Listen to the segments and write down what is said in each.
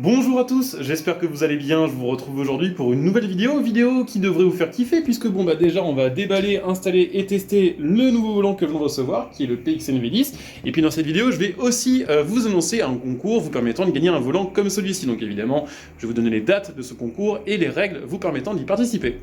Bonjour à tous, j'espère que vous allez bien, je vous retrouve aujourd'hui pour une nouvelle vidéo qui devrait vous faire kiffer puisque déjà on va déballer, installer et tester le nouveau volant que je viens de recevoir, qui est le PXN V10, et puis dans cette vidéo je vais aussi vous annoncer un concours vous permettant de gagner un volant comme celui-ci, donc évidemment je vais vous donner les dates de ce concours et les règles vous permettant d'y participer.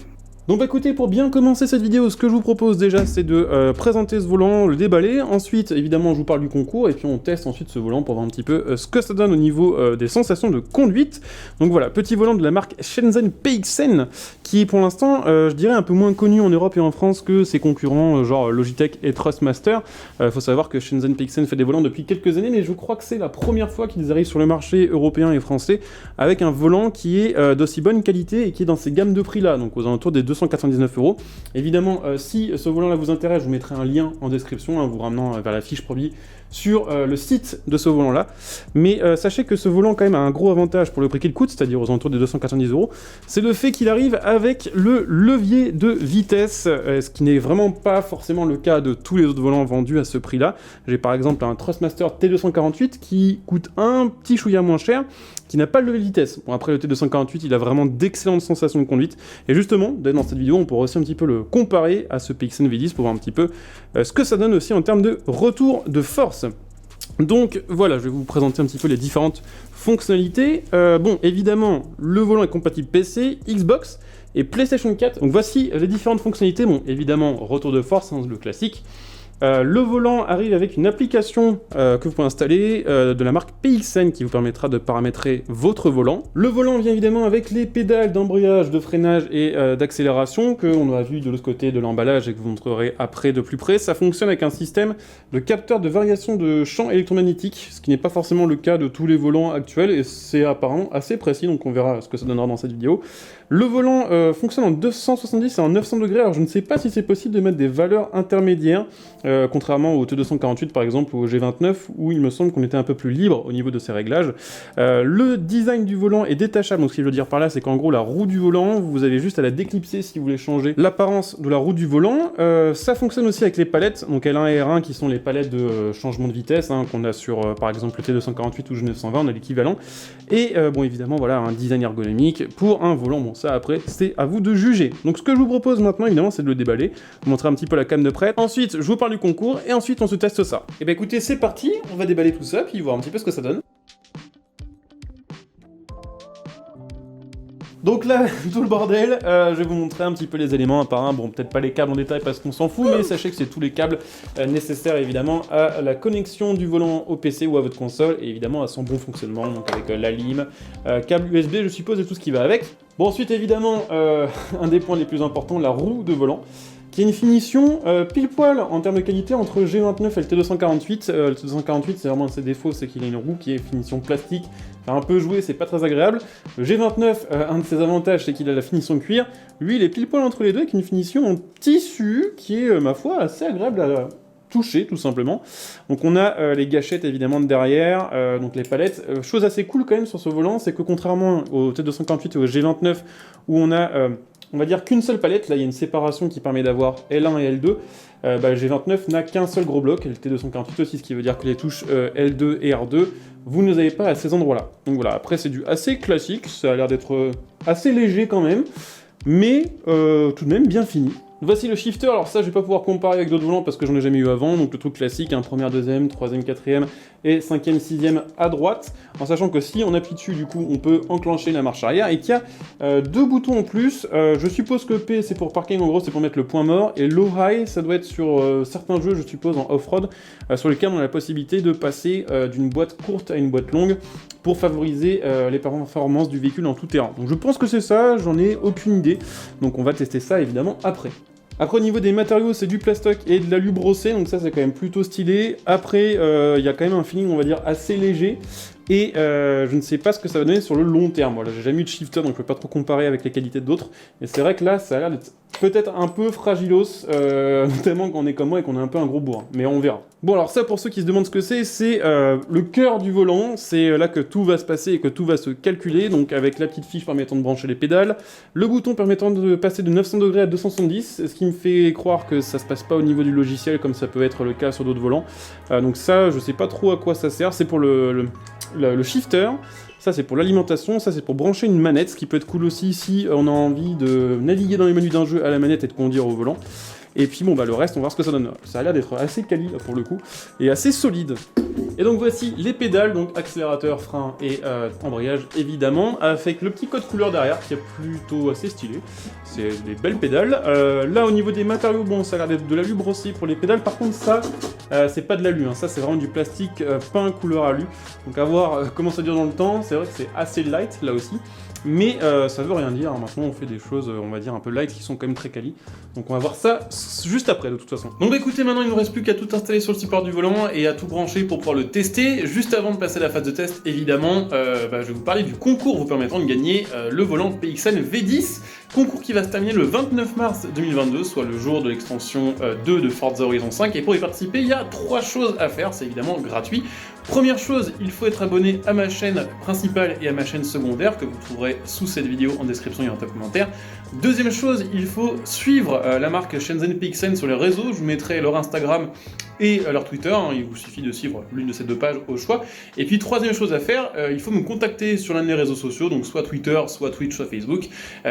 Donc écoutez, pour bien commencer cette vidéo, ce que je vous propose déjà, c'est de présenter ce volant, le déballer. Ensuite, évidemment, je vous parle du concours, et puis on teste ensuite ce volant pour voir un petit peu ce que ça donne au niveau des sensations de conduite. Donc voilà, petit volant de la marque Shenzhen PXN, qui est pour l'instant, je dirais, un peu moins connu en Europe et en France que ses concurrents, genre Logitech et Thrustmaster. Faut savoir que Shenzhen PXN fait des volants depuis quelques années, mais je crois que c'est la première fois qu'ils arrivent sur le marché européen et français avec un volant qui est d'aussi bonne qualité et qui est dans ces gammes de prix-là, donc aux alentours des 299 €. Évidemment, si ce volant-là vous intéresse, je vous mettrai un lien en description, vous ramenant vers la fiche produit sur le site de ce volant-là. Mais sachez que ce volant, quand même, a un gros avantage pour le prix qu'il coûte, c'est-à-dire aux alentours des 290 €. C'est le fait qu'il arrive avec le levier de vitesse, ce qui n'est vraiment pas forcément le cas de tous les autres volants vendus à ce prix-là. J'ai par exemple un Thrustmaster T248 qui coûte un petit chouïa moins cher, qui n'a pas le levier de vitesse. Bon, après le T248, il a vraiment d'excellentes sensations de conduite. Et justement, dans cette vidéo, on pourra aussi un petit peu le comparer à ce PXN V10 pour voir un petit peu ce que ça donne aussi en termes de retour de force. Donc voilà, je vais vous présenter un petit peu les différentes fonctionnalités. Bon, évidemment, le volant est compatible PC, Xbox et PlayStation 4. Donc voici les différentes fonctionnalités. Bon, évidemment, retour de force, hein, le classique. Le volant arrive avec une application que vous pouvez installer de la marque PXN qui vous permettra de paramétrer votre volant. Le volant vient évidemment avec les pédales d'embrayage, de freinage et d'accélération que on a vu de l'autre côté de l'emballage et que vous montrerez après de plus près. Ça fonctionne avec un système de capteur de variation de champ électromagnétique, ce qui n'est pas forcément le cas de tous les volants actuels et c'est apparemment assez précis, donc on verra ce que ça donnera dans cette vidéo. Le volant fonctionne en 270 et en 900 degrés, alors je ne sais pas si c'est possible de mettre des valeurs intermédiaires, contrairement au T248 par exemple ou au G29 où il me semble qu'on était un peu plus libre au niveau de ces réglages. Le design du volant est détachable, donc ce que je veux dire par là c'est qu'en gros la roue du volant, vous avez juste à la déclipser si vous voulez changer l'apparence de la roue du volant. Ça fonctionne aussi avec les palettes, donc L1 et R1 qui sont les palettes de changement de vitesse hein, qu'on a sur par exemple le T248 ou le G920, on a l'équivalent. Et bon évidemment voilà un design ergonomique pour un volant, bon ça après c'est à vous de juger. Donc ce que je vous propose maintenant évidemment c'est de le déballer, vous montrer un petit peu la cam de près. Ensuite je vous parle du concours et ensuite on se teste ça. Et bah écoutez c'est parti, on va déballer tout ça puis voir un petit peu ce que ça donne. Donc là, tout le bordel, je vais vous montrer un petit peu les éléments un par un, bon peut-être pas les câbles en détail parce qu'on s'en fout, mais sachez que c'est tous les câbles nécessaires évidemment à la connexion du volant au PC ou à votre console, et évidemment à son bon fonctionnement, donc avec la lime, câble USB je suppose et tout ce qui va avec. Bon ensuite évidemment, un des points les plus importants, la roue de volant, qui a une finition pile poil en termes de qualité entre le G29 et le T248. Le T248 c'est vraiment un de ses défauts, c'est qu'il a une roue qui est finition plastique, un peu joué, c'est pas très agréable. Le G29, un de ses avantages c'est qu'il a la finition cuir, lui il est pile poil entre les deux avec une finition en tissu qui est ma foi assez agréable à toucher tout simplement. Donc on a les gâchettes évidemment de derrière, donc les palettes. Chose assez cool quand même sur ce volant, c'est que contrairement au T248 et au G29 où on a on va dire qu'une seule palette, là il y a une séparation qui permet d'avoir L1 et L2, le G29 n'a qu'un seul gros bloc, et le T248 aussi, ce qui veut dire que les touches L2 et R2, vous ne les avez pas à ces endroits-là. Donc voilà, après c'est du assez classique, ça a l'air d'être assez léger quand même, mais tout de même bien fini. Voici le shifter, alors ça je vais pas pouvoir comparer avec d'autres volants parce que j'en ai jamais eu avant, donc le truc classique, hein, première, deuxième, troisième, quatrième et cinquième, sixième à droite, en sachant que si on appuie dessus du coup on peut enclencher la marche arrière et qu'il y a deux boutons en plus, je suppose que P c'est pour parking, en gros c'est pour mettre le point mort, et low high ça doit être sur certains jeux je suppose en off-road, sur lesquels on a la possibilité de passer d'une boîte courte à une boîte longue pour favoriser les performances du véhicule en tout terrain. Donc je pense que c'est ça, j'en ai aucune idée, donc on va tester ça évidemment après. Après au niveau des matériaux c'est du plastoc et de l'alu brossé, donc ça c'est quand même plutôt stylé. Après il y a quand même un feeling on va dire assez léger, et je ne sais pas ce que ça va donner sur le long terme. Voilà, j'ai jamais eu de shifter donc je peux pas trop comparer avec les qualités d'autres, mais c'est vrai que là ça a l'air d'être peut-être un peu fragilos, notamment quand on est comme moi et qu'on a un peu un gros bourrin, mais on verra. Bon alors ça pour ceux qui se demandent ce que c'est le cœur du volant, c'est là que tout va se passer et que tout va se calculer, donc avec la petite fiche permettant de brancher les pédales, le bouton permettant de passer de 900 degrés à 270, ce qui me fait croire que ça se passe pas au niveau du logiciel comme ça peut être le cas sur d'autres volants, donc ça je sais pas trop à quoi ça sert, c'est pour le shifter. Ça c'est pour l'alimentation, ça c'est pour brancher une manette, ce qui peut être cool aussi si on a envie de naviguer dans les menus d'un jeu à la manette et de conduire au volant. Et puis bon bah le reste on va voir ce que ça donne. Ça a l'air d'être assez quali pour le coup et assez solide. Et donc voici les pédales, donc accélérateur, frein et embrayage évidemment, avec le petit code couleur derrière qui est plutôt assez stylé. C'est des belles pédales. Là au niveau des matériaux, bon ça a l'air d'être de l'alu brossé pour les pédales, par contre ça c'est pas de l'alu, hein. Ça c'est vraiment du plastique peint couleur alu. Donc à voir comment ça dure dans le temps, c'est vrai que c'est assez light là aussi. Mais ça veut rien dire, maintenant on fait des choses, on va dire, un peu light qui sont quand même très quali. Donc on va voir ça juste après de toute façon. Donc bah écoutez, maintenant il ne nous reste plus qu'à tout installer sur le support du volant et à tout brancher pour pouvoir le tester. Juste avant de passer à la phase de test, évidemment, je vais vous parler du concours vous permettant de gagner le volant PXN V10. Concours qui va se terminer le 29 mars 2022, soit le jour de l'extension 2 de Forza Horizon 5. Et pour y participer, il y a 3 choses à faire, c'est évidemment gratuit. Première chose, il faut être abonné à ma chaîne principale et à ma chaîne secondaire, que vous trouverez sous cette vidéo en description et en top commentaire. Deuxième chose, il faut suivre la marque Shenzhen PXN sur les réseaux, je vous mettrai leur Instagram et leur Twitter, hein. Il vous suffit de suivre l'une de ces 2 pages au choix. Et puis troisième chose à faire, il faut me contacter sur l'un des réseaux sociaux, donc soit Twitter, soit Twitch, soit Facebook,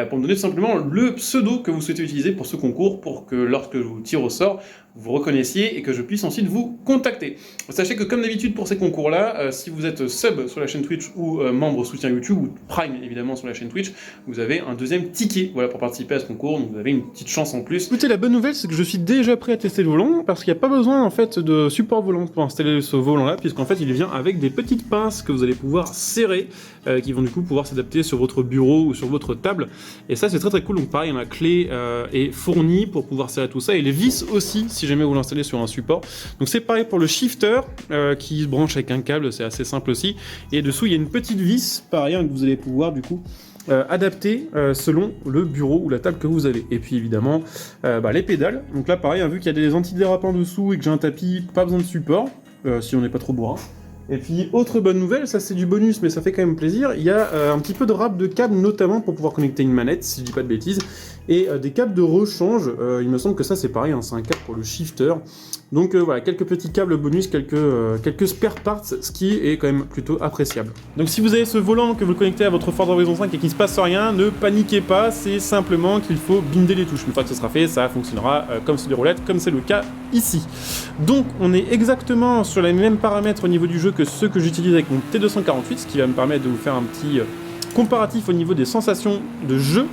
pour me donner tout simplement le pseudo que vous souhaitez utiliser pour ce concours, pour que lorsque je vous tire au sort, vous reconnaissiez et que je puisse ensuite vous contacter. Sachez que comme d'habitude pour ces concours-là, si vous êtes sub sur la chaîne Twitch ou membre soutien YouTube, ou Prime évidemment sur la chaîne Twitch, vous avez un deuxième ticket voilà, pour participer à ce concours, donc vous avez une petite chance en plus. Écoutez, la bonne nouvelle c'est que je suis déjà prêt à tester le volant, parce qu'il n'y a pas besoin en fait de support volant pour installer ce volant-là, puisqu'en fait il vient avec des petites pinces que vous allez pouvoir serrer, qui vont du coup pouvoir s'adapter sur votre bureau ou sur votre table, et ça c'est très très cool. Donc pareil, la clé est fournie pour pouvoir serrer tout ça, et les vis aussi, si jamais vous l'installez sur un support. Donc c'est pareil pour le shifter qui se branche avec un câble, c'est assez simple aussi. Et dessous il y a une petite vis, pareil, que vous allez pouvoir du coup adapter selon le bureau ou la table que vous avez. Et puis évidemment les pédales. Donc là pareil, vu qu'il y a des antidérapants dessous et que j'ai un tapis, pas besoin de support si on n'est pas trop bourrin. Et puis, autre bonne nouvelle, ça c'est du bonus, mais ça fait quand même plaisir, il y a un petit peu de râpe de câbles, notamment pour pouvoir connecter une manette, si je dis pas de bêtises, et des câbles de rechange, il me semble que ça c'est pareil, hein, c'est un câble pour le shifter. Donc voilà, quelques petits câbles bonus, quelques spare parts, ce qui est quand même plutôt appréciable. Donc si vous avez ce volant que vous le connectez à votre Forza Horizon 5 et qu'il ne se passe rien, ne paniquez pas, c'est simplement qu'il faut binder les touches. Une fois que ce sera fait, ça fonctionnera comme sur des roulettes, comme c'est le cas ici. Donc on est exactement sur les mêmes paramètres au niveau du jeu que ceux que j'utilise avec mon T248, ce qui va me permettre de vous faire un petit comparatif au niveau des sensations de jeu.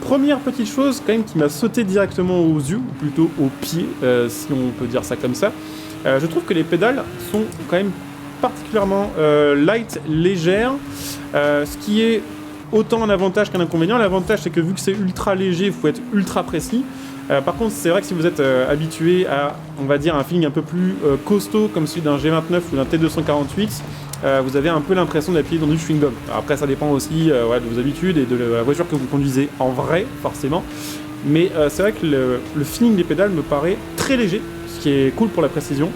Première petite chose quand même qui m'a sauté directement aux yeux, ou plutôt aux pieds, si on peut dire ça comme ça. Je trouve que les pédales sont quand même particulièrement light, légères, ce qui est autant un avantage qu'un inconvénient. L'avantage c'est que vu que c'est ultra léger, il faut être ultra précis. Par contre, c'est vrai que si vous êtes habitué à, on va dire, un feeling un peu plus costaud comme celui d'un G29 ou d'un T248, vous avez un peu l'impression d'appuyer dans du chewing-gum. Après, ça dépend aussi de vos habitudes et de la voiture que vous conduisez en vrai, forcément. Mais c'est vrai que le feeling des pédales me paraît très léger, ce qui est cool pour la précision.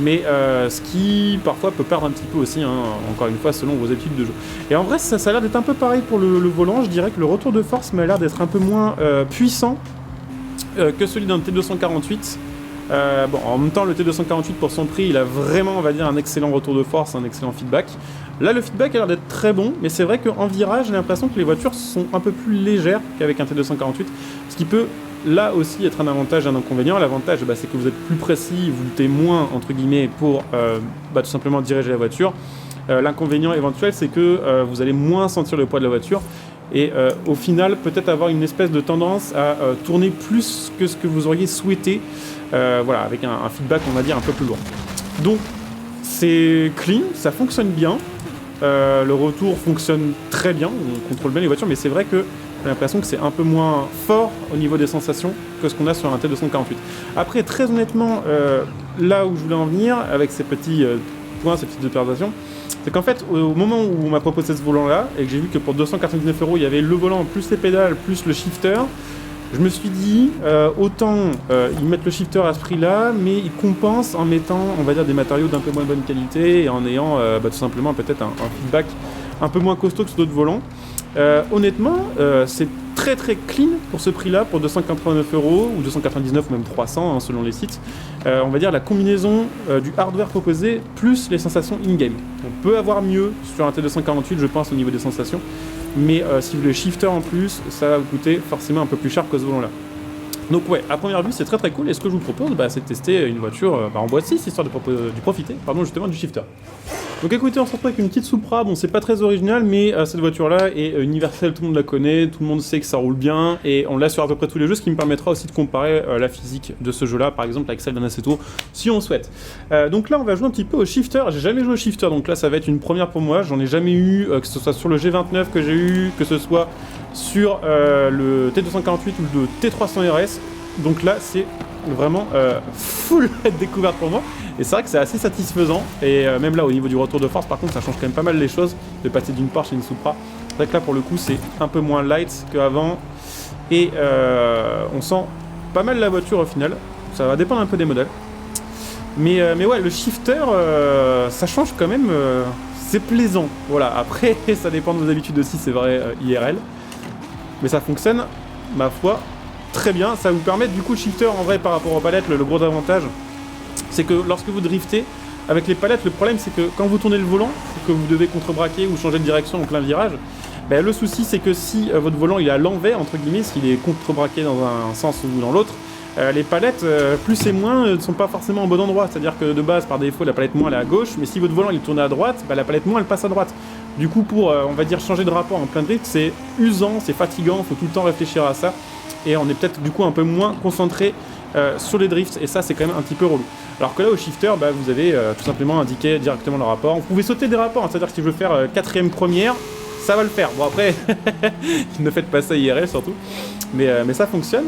Mais ce qui parfois peut perdre un petit peu aussi, hein, encore une fois, selon vos habitudes de jeu. Et en vrai, ça a l'air d'être un peu pareil pour le volant. Je dirais que le retour de force m'a l'air d'être un peu moins puissant que celui d'un T248. En même temps, le T248 pour son prix, il a vraiment, on va dire, un excellent retour de force, un excellent feedback. Là, le feedback a l'air d'être très bon, mais c'est vrai qu'en virage, j'ai l'impression que les voitures sont un peu plus légères qu'avec un T248, ce qui peut là aussi être un avantage et un inconvénient. L'avantage, c'est que vous êtes plus précis, vous luttez moins, entre guillemets, pour tout simplement diriger la voiture. L'inconvénient éventuel, c'est que vous allez moins sentir le poids de la voiture. Et au final, peut-être avoir une espèce de tendance à tourner plus que ce que vous auriez souhaité, avec un feedback, on va dire, un peu plus lourd. Donc, c'est clean, ça fonctionne bien, le retour fonctionne très bien, on contrôle bien les voitures, mais c'est vrai que j'ai l'impression que c'est un peu moins fort au niveau des sensations que ce qu'on a sur un T248. Après, très honnêtement, là où je voulais en venir, avec ces petits points, ces petites observations, c'est qu'en fait, au moment où on m'a proposé ce volant-là, et que j'ai vu que pour 299 €, il y avait le volant, plus les pédales, plus le shifter, je me suis dit, autant ils mettent le shifter à ce prix-là, mais ils compensent en mettant, on va dire, des matériaux d'un peu moins bonne qualité, et en ayant tout simplement peut-être un feedback un peu moins costaud que sur d'autres volants. Honnêtement, c'est très clean pour ce prix-là, pour 289 € ou 299 ou même 300 hein, selon les sites. On va dire la combinaison du hardware proposé plus les sensations in-game. On peut avoir mieux sur un T248 je pense au niveau des sensations, mais si vous voulez shifter en plus, ça va vous coûter forcément un peu plus cher que ce volant-là. Donc ouais, à première vue c'est très cool et ce que je vous propose c'est de tester une voiture en boîte 6 histoire de profiter justement du shifter. Donc écoutez, on se retrouve avec une petite Supra, bon c'est pas très original mais cette voiture là est universelle, tout le monde la connaît, tout le monde sait que ça roule bien et on l'a sur à peu près tous les jeux, ce qui me permettra aussi de comparer la physique de ce jeu là par exemple avec celle d'un Assetto si on souhaite. Donc là on va jouer un petit peu au shifter, j'ai jamais joué au shifter donc là ça va être une première pour moi, j'en ai jamais eu, que ce soit sur le G29 que j'ai eu, que ce soit sur le T248 ou le T300 RS, donc là c'est vraiment full découverte pour moi et c'est vrai que c'est assez satisfaisant et même là au niveau du retour de force par contre ça change quand même pas mal les choses de passer d'une Porsche à une Supra. C'est vrai que là pour le coup c'est un peu moins light qu'avant et on sent pas mal la voiture au final, ça va dépendre un peu des modèles mais ouais le shifter ça change quand même, c'est plaisant, voilà. Après ça dépend de vos habitudes aussi, c'est vrai IRL, mais ça fonctionne ma foi très bien. Ça vous permet du coup le shifter en vrai par rapport aux palettes, le gros avantage c'est que lorsque vous driftez avec les palettes, le problème c'est que quand vous tournez le volant et que vous devez contre-braquer ou changer de direction en plein virage, le souci c'est que si votre volant il est à l'envers entre guillemets, s'il est contre-braqué dans un sens ou dans l'autre, les palettes plus et moins ne sont pas forcément au bon endroit, c'est à dire que de base par défaut la palette moins elle est à gauche, mais si votre volant il tourne à droite, la palette moins elle passe à droite. Du coup pour on va dire changer de rapport en plein drift c'est usant, c'est fatigant, faut tout le temps réfléchir à ça et on est peut-être du coup un peu moins concentré sur les drifts et ça c'est quand même un petit peu relou. Alors que là au shifter vous avez tout simplement indiqué directement le rapport. Vous pouvez sauter des rapports, c'est à dire que si je veux faire 4ème première, ça va le faire. Bon après, ne faites pas ça IRL surtout, mais ça fonctionne.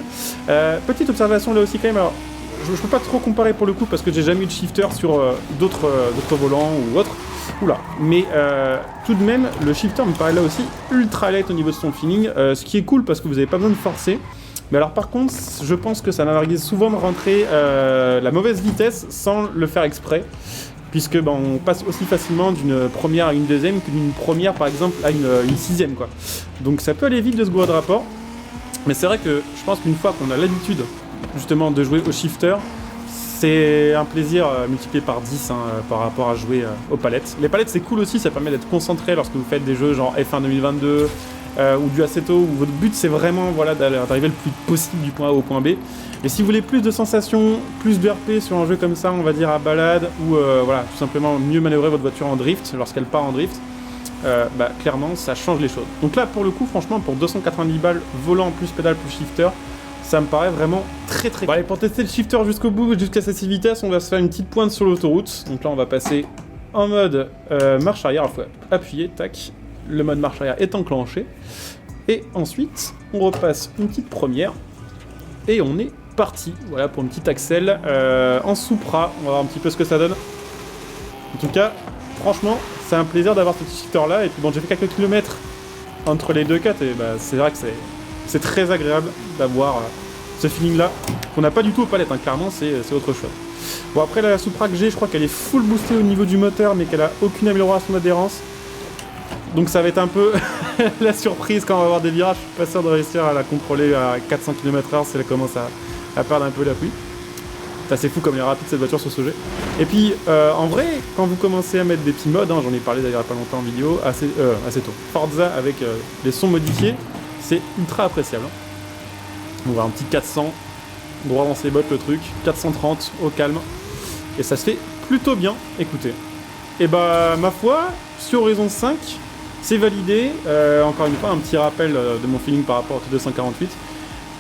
Petite observation là aussi quand même, alors je peux pas trop comparer pour le coup parce que j'ai jamais eu de shifter sur d'autres volants ou autres. Oula, mais tout de même le shifter me paraît là aussi ultra light au niveau de son feeling, ce qui est cool parce que vous n'avez pas besoin de forcer. Mais alors par contre, je pense que ça m'arrive souvent de rentrer la mauvaise vitesse sans le faire exprès, puisque on passe aussi facilement d'une première à une deuxième que d'une première par exemple à une sixième quoi. Donc ça peut aller vite de se gourer de rapport, mais c'est vrai que je pense qu'une fois qu'on a l'habitude justement de jouer au shifter, c'est un plaisir multiplié par 10 par rapport à jouer aux palettes. Les palettes c'est cool aussi, ça permet d'être concentré lorsque vous faites des jeux genre F1 2022, ou du Assetto où votre but c'est vraiment d'arriver le plus possible du point A au point B. Et si vous voulez plus de sensations, plus de RP sur un jeu comme ça, on va dire à balade, ou tout simplement mieux manœuvrer votre voiture en drift lorsqu'elle part en drift, clairement ça change les choses. Donc là pour le coup franchement pour 290 balles, volant plus pédale plus shifter, ça me paraît vraiment très cool. Bon, allez, pour tester le shifter jusqu'au bout, jusqu'à ces 6 vitesses, on va se faire une petite pointe sur l'autoroute. Donc là on va passer en mode marche arrière, il faut appuyer, tac. Le mode marche arrière est enclenché et ensuite on repasse une petite première et on est parti. Voilà pour une petite accel en Supra, on va voir un petit peu ce que ça donne. En tout cas franchement c'est un plaisir d'avoir ce shifter là et puis bon j'ai fait quelques kilomètres entre les deux cuts et c'est vrai que c'est très agréable d'avoir ce feeling là qu'on n'a pas du tout aux palettes, clairement c'est autre chose. Bon après la Supra que j'ai, je crois qu'elle est full boostée au niveau du moteur mais qu'elle a aucune amélioration d'adhérence. Donc ça va être un peu la surprise quand on va avoir des virages. Je suis pas sûr de réussir à la contrôler à 400 km/h si elle commence à perdre un peu l'appui. C'est assez fou comme elle est rapide cette voiture sur ce jeu. Et puis en vrai, quand vous commencez à mettre des petits modes, j'en ai parlé d'ailleurs il n'y a pas longtemps en vidéo, assez tôt. Forza avec les sons modifiés, c'est ultra appréciable. On va avoir un petit 400, droit dans ses bottes le truc, 430 au calme. Et ça se fait plutôt bien, écoutez. Et ma foi, sur Horizon 5, c'est validé. Encore une fois, un petit rappel de mon feeling par rapport au T248.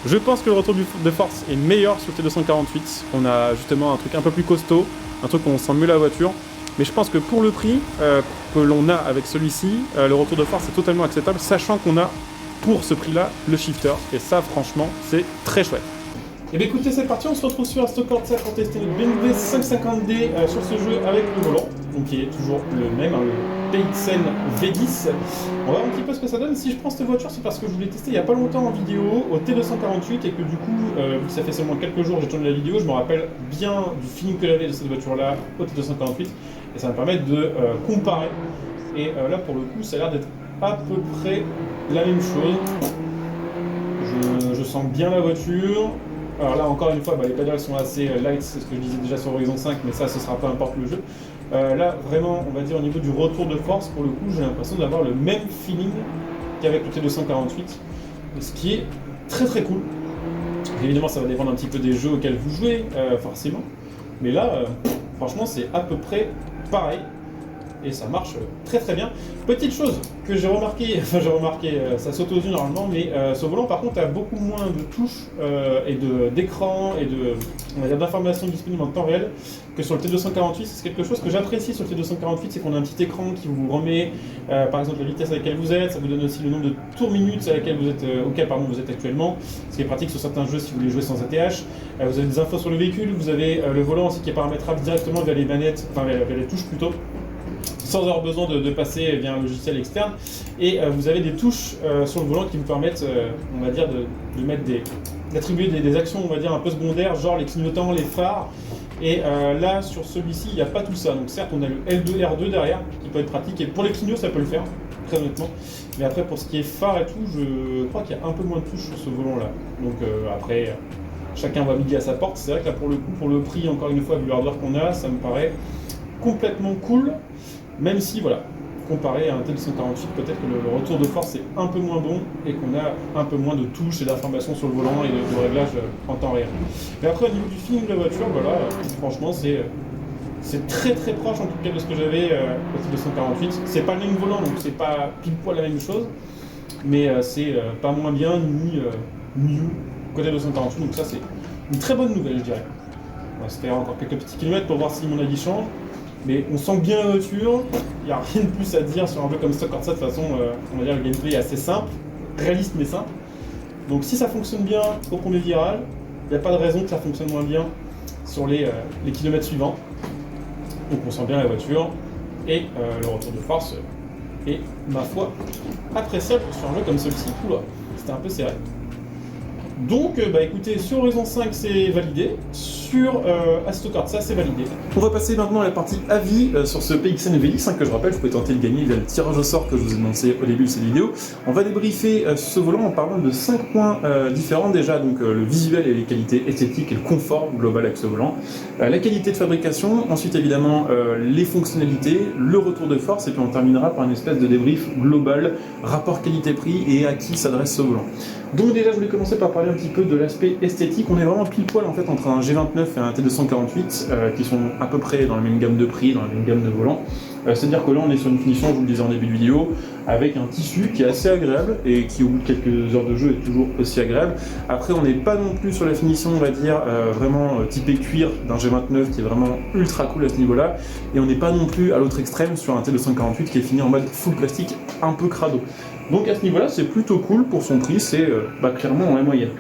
Je pense que le retour de force est meilleur sur le T248. On a justement un truc un peu plus costaud, un truc où on sent mieux la voiture. Mais je pense que pour le prix que l'on a avec celui-ci, le retour de force est totalement acceptable, sachant qu'on a pour ce prix-là le shifter. Et ça, franchement, c'est très chouette. Et bien écoutez, c'est parti, on se retrouve sur Assetto-Corsa pour tester le BMW 550D sur ce jeu avec le volant, donc qui est toujours le même, le PXN V10. On va voir un petit peu ce que ça donne. Si je prends cette voiture, c'est parce que je voulais tester il n'y a pas longtemps en vidéo au T248 et que du coup, vu que ça fait seulement quelques jours que j'ai tourné la vidéo, je me rappelle bien du feeling que j'avais de cette voiture-là au T248 et ça va me permettre de comparer. Et là, pour le coup, ça a l'air d'être à peu près la même chose. Je sens bien la voiture. Alors là, encore une fois, les pédales sont assez light, c'est ce que je disais déjà sur Horizon 5, mais ça, ce sera peu importe le jeu. Là, vraiment, on va dire au niveau du retour de force, pour le coup, j'ai l'impression d'avoir le même feeling qu'avec le T248, ce qui est très très cool. Évidemment, ça va dépendre un petit peu des jeux auxquels vous jouez, forcément. Mais là, franchement, c'est à peu près pareil. Et ça marche très très bien. Petite chose que j'ai remarqué, ça saute aux yeux normalement, mais ce volant par contre a beaucoup moins de touches et d'écran et d'informations disponibles en temps réel que sur le T248. C'est quelque chose que j'apprécie sur le T248, c'est qu'on a un petit écran qui vous remet par exemple la vitesse à laquelle vous êtes, ça vous donne aussi le nombre de tours minutes auquel vous êtes actuellement, ce qui est pratique sur certains jeux si vous voulez jouer sans ATH. Vous avez des infos sur le véhicule, vous avez le volant aussi qui est paramétrable directement via les manettes, via les touches plutôt, sans avoir besoin de passer via un logiciel externe. Et vous avez des touches sur le volant qui vous permettent, on va dire, d'attribuer des actions, on va dire, un peu secondaires, genre les clignotants, les phares. Et là, sur celui-ci, il n'y a pas tout ça. Donc certes, on a le L2, R2 derrière, qui peut être pratique. Et pour les clignots, ça peut le faire, très honnêtement. Mais après, pour ce qui est phare et tout, je crois qu'il y a un peu moins de touches sur ce volant-là. Donc après, chacun va midi à sa porte. C'est vrai que là, pour le coup, pour le prix, encore une fois, vu l'hardware qu'on a, ça me paraît complètement cool. Même si, voilà, comparé à un T248, peut-être que le retour de force est un peu moins bon et qu'on a un peu moins de touches et d'informations sur le volant et de réglages en temps réel. Mais après, au niveau du feeling de la voiture, voilà, franchement, c'est très très proche en tout cas de ce que j'avais au T248. C'est pas le même volant, donc c'est pas pile poil la même chose, mais c'est pas moins bien ni mieux côté T248, donc ça c'est une très bonne nouvelle, je dirais. On va se faire encore quelques petits kilomètres pour voir si mon avis change. Mais on sent bien la voiture, il n'y a rien de plus à dire sur un jeu comme Stock Corsa. De toute façon, on va dire le gameplay est assez simple, réaliste mais simple. Donc si ça fonctionne bien au premier virage, il n'y a pas de raison que ça fonctionne moins bien sur les kilomètres suivants. Donc on sent bien la voiture et le retour de force est, ma foi, appréciable sur un jeu comme celui-ci. Oula, c'était un peu serré. Donc, écoutez, sur Horizon 5, c'est validé. Sur Assetto Corsa, c'est validé. On va passer maintenant à la partie avis sur ce PXN VX, que je rappelle, vous pouvez tenter de gagner via le tirage au sort que je vous ai annoncé au début de cette vidéo. On va débriefer ce volant en parlant de 5 points différents déjà, donc le visuel et les qualités esthétiques et le confort global avec ce volant, la qualité de fabrication, ensuite évidemment les fonctionnalités, le retour de force, et puis on terminera par une espèce de débrief global, rapport qualité-prix et à qui s'adresse ce volant. Donc déjà, je voulais commencer par parler un petit peu de l'aspect esthétique. On est vraiment pile poil en fait entre un G29 et un T248 qui sont à peu près dans la même gamme de prix, dans la même gamme de volants. C'est-à-dire que là, on est sur une finition, je vous le disais en début de vidéo, avec un tissu qui est assez agréable et qui, au bout de quelques heures de jeu, est toujours aussi agréable. Après, on n'est pas non plus sur la finition, on va dire, vraiment typée cuir d'un G29 qui est vraiment ultra cool à ce niveau-là. Et on n'est pas non plus à l'autre extrême sur un T248 qui est fini en mode full plastique, un peu crado. Donc à ce niveau-là, c'est plutôt cool pour son prix, c'est clairement dans la moyenne.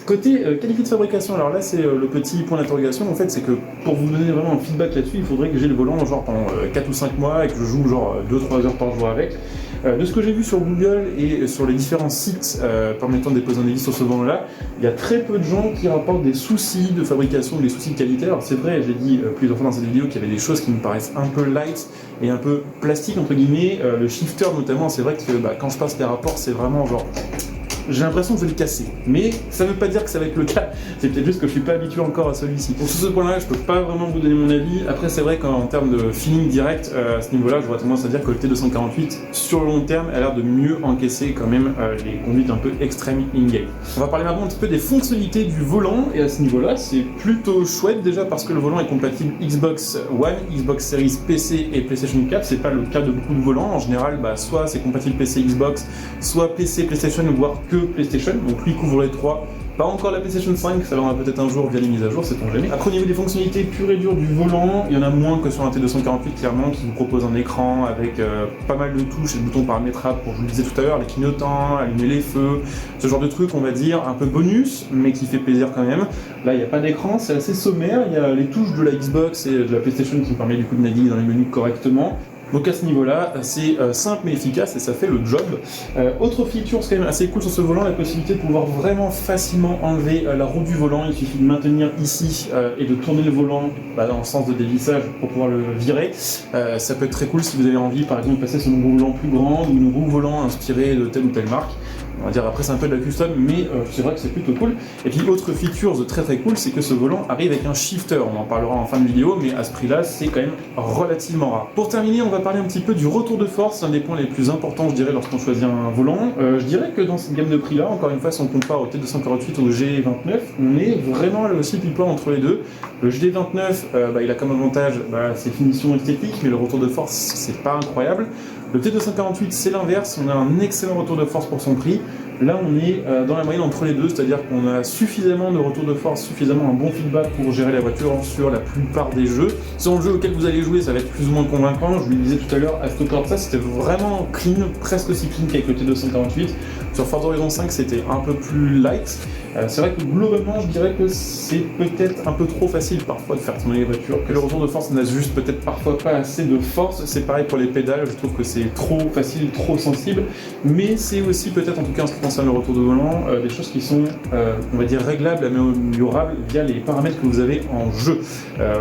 Côté qualité de fabrication, alors là c'est le petit point d'interrogation en fait, c'est que pour vous donner vraiment un feedback là-dessus, il faudrait que j'ai le volant genre pendant 4 ou 5 mois et que je joue genre 2-3 heures par jour avec. De ce que j'ai vu sur Google et sur les différents sites permettant de déposer un avis sur ce volant-là, il y a très peu de gens qui rapportent des soucis de fabrication ou des soucis de qualité. Alors c'est vrai, j'ai dit plusieurs fois dans cette vidéo qu'il y avait des choses qui me paraissent un peu light et un peu plastique entre guillemets. Le shifter notamment, c'est vrai que quand je passe les rapports, c'est vraiment genre... J'ai l'impression que je vais le casser, mais ça ne veut pas dire que ça va être le cas, c'est peut-être juste que je suis pas habitué encore à celui-ci. Donc sur ce point-là, je peux pas vraiment vous donner mon avis. Après c'est vrai qu'en termes de feeling direct, à ce niveau-là, j'aurais tendance à dire que le T248, sur le long terme, a l'air de mieux encaisser quand même les conduites un peu extrêmes in-game. On va parler maintenant un petit peu des fonctionnalités du volant, et à ce niveau-là, c'est plutôt chouette déjà parce que le volant est compatible Xbox One, Xbox Series PC et PlayStation 4, c'est pas le cas de beaucoup de volants. En général, soit c'est compatible PC Xbox, soit PC PlayStation, voire que PlayStation, donc lui couvre les trois. Pas encore la PlayStation 5, ça viendra peut-être un jour via les mises à jour, c'est-on jamais. Après au niveau des fonctionnalités pures et dures du volant, il y en a moins que sur un T248 clairement, qui vous propose un écran avec pas mal de touches et de boutons paramétrables pour, je vous le disais tout à l'heure, les clignotants, allumer les feux, ce genre de truc on va dire un peu bonus, mais qui fait plaisir quand même. Là il n'y a pas d'écran, c'est assez sommaire, il y a les touches de la Xbox et de la PlayStation qui me permettent du coup de naviguer dans les menus correctement. Donc à ce niveau-là, c'est simple mais efficace et ça fait le job. Autre feature, c'est quand même assez cool sur ce volant, la possibilité de pouvoir vraiment facilement enlever la roue du volant. Il suffit de maintenir ici et de tourner le volant dans le sens de dévissage pour pouvoir le virer. Ça peut être très cool si vous avez envie, par exemple, de passer sur une roue volant plus grande ou une roue volant inspirée de telle ou telle marque. On va dire après c'est un peu de la custom, mais c'est vrai que c'est plutôt cool. Et puis autre feature très très cool, c'est que ce volant arrive avec un shifter. On en parlera en fin de vidéo, mais à ce prix-là, c'est quand même relativement rare. Pour terminer, on va parler un petit peu du retour de force, un des points les plus importants, je dirais, lorsqu'on choisit un volant. Je dirais que dans cette gamme de prix-là, encore une fois, si on compare au T248 ou au G29, on est vraiment là aussi pile poil entre les deux. Le GD29, il a comme avantage ses finitions esthétiques, mais le retour de force, c'est pas incroyable. Le T248, c'est l'inverse, on a un excellent retour de force pour son prix. Là, on est dans la moyenne entre les deux, c'est-à-dire qu'on a suffisamment de retour de force, suffisamment un bon feedback pour gérer la voiture sur la plupart des jeux. Selon le jeu auquel vous allez jouer, ça va être plus ou moins convaincant. Je vous le disais tout à l'heure, Aston Corsa, c'était vraiment clean, presque aussi clean qu'avec le T248. Sur Forza Horizon 5, c'était un peu plus light. C'est vrai que globalement, je dirais que c'est peut-être un peu trop facile parfois de faire tourner les voitures, que le retour de force n'a juste peut-être parfois pas assez de force. C'est pareil pour les pédales, je trouve que c'est trop facile, trop sensible, mais c'est aussi peut-être, en tout cas en ce qui concerne le retour de volant, des choses qui sont, on va dire, réglables, améliorables via les paramètres que vous avez en jeu.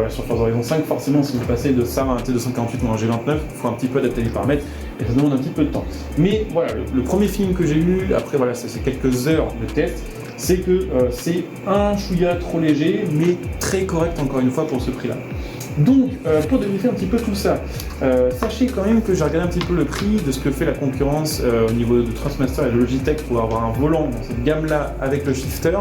Sur Forza Horizon 5, forcément, si vous passez de ça à un T248 ou un G29, il faut un petit peu adapter les paramètres, et ça demande un petit peu de temps. Mais voilà, le premier film que j'ai eu, après voilà, c'est quelques heures de test, c'est que c'est un chouïa trop léger, mais très correct encore une fois pour ce prix-là. Donc, pour débriefer un petit peu tout ça, sachez quand même que j'ai regardé un petit peu le prix de ce que fait la concurrence au niveau de Trustmaster et de Logitech pour avoir un volant dans cette gamme-là avec le shifter.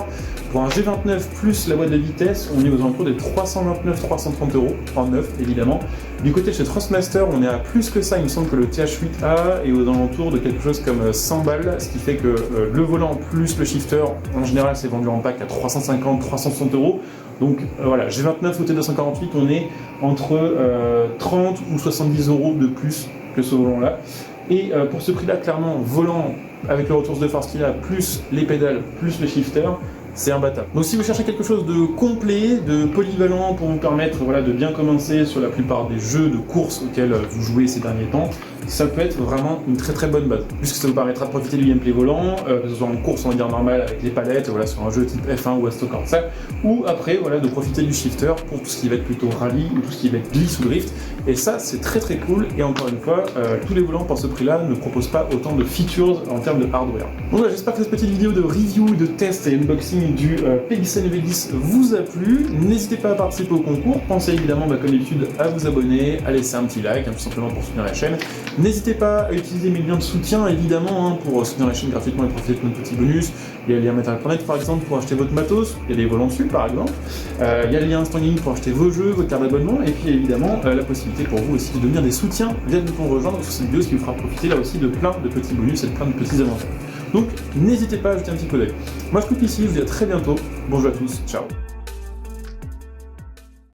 Pour un G29 plus la boîte de vitesse, on est aux alentours des 329-330 € en neuf, évidemment. Du côté de chez Trustmaster, on est à plus que ça. Il me semble que le TH8A est aux alentours de quelque chose comme 100 balles, ce qui fait que le volant plus le shifter, en général, c'est vendu en pack à 350-360 €. Donc voilà, G29 ou T248, on est entre 30 ou 70 € de plus que ce volant-là. Et pour ce prix-là, clairement, volant avec le retour de force qu'il a, plus les pédales, plus le shifter, c'est imbattable. Donc si vous cherchez quelque chose de complet, de polyvalent pour vous permettre de bien commencer sur la plupart des jeux de course auxquels vous jouez ces derniers temps, ça peut être vraiment une très très bonne base, puisque ça vous permettra de profiter du gameplay volant, que ce soit en course on va dire normale avec les palettes, sur un jeu type F1 ou Aston Corsa, ou après de profiter du shifter pour tout ce qui va être plutôt rallye ou tout ce qui va être glisse ou drift, et ça c'est très très cool, et encore une fois, tous les volants pour ce prix-là ne proposent pas autant de features en termes de hardware. Donc voilà, j'espère que cette petite vidéo de review, de test et unboxing du PXN V10 vous a plu. N'hésitez pas à participer au concours, pensez évidemment comme d'habitude à vous abonner, à laisser un petit like, tout simplement pour soutenir la chaîne. N'hésitez pas à utiliser mes liens de soutien évidemment pour soutenir la chaîne gratuitement et profiter de nos petits bonus. Il y a le lien Metal.net par exemple pour acheter votre matos, il y a des volants dessus par exemple. Il y a le lien Instant Gaming pour acheter vos jeux, votre carte d'abonnement, et puis évidemment la possibilité pour vous aussi de devenir des soutiens via le bouton rejoindre sur cette vidéo, ce qui vous fera profiter là aussi de plein de petits bonus et de plein de petits avantages. Donc n'hésitez pas à jeter un petit coup d'œil. Moi je coupe ici, je vous dis à très bientôt. Bonjour à tous, ciao.